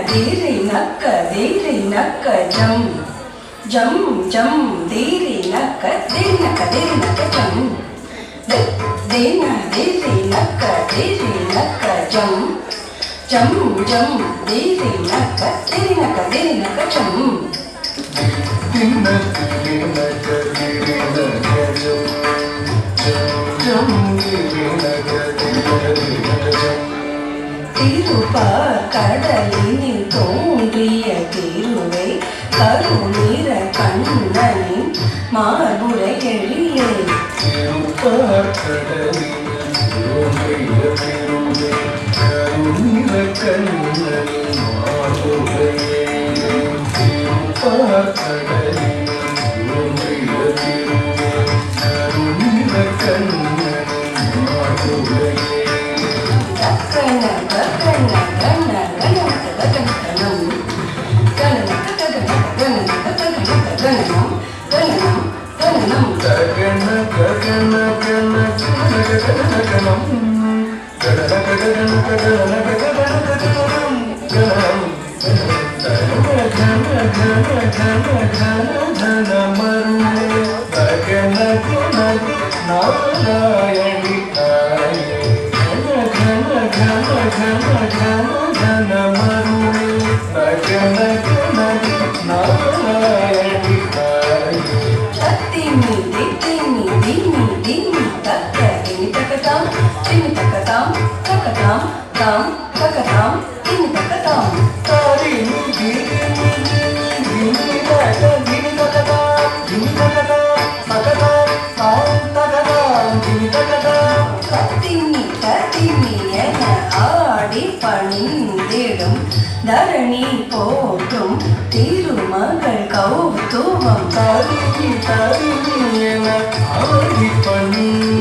theory நக்க theory நக்க ஜம் ஜம் ஜம் theory நக்க theory நக்க ஜம் தேன theory நக்க ஜம் ஜம் ஜம் theory நக்க ஜம் திருப்பார் கடலினில் தோன்றிய திருவை கருநீர கண்ணனின் மார்புரை எழிலே திருப்பார் கடலினில் தோன்றிய திருவை கருநீர கண்ணனின் மார்புரை திருப்பார் கடலினில் தோன்றிய திருவை கருநீர கண்ணனின் மார்புரை தரணி போற்றும் திருமகள் கௌதுவம் தரணி என ஆடி பணி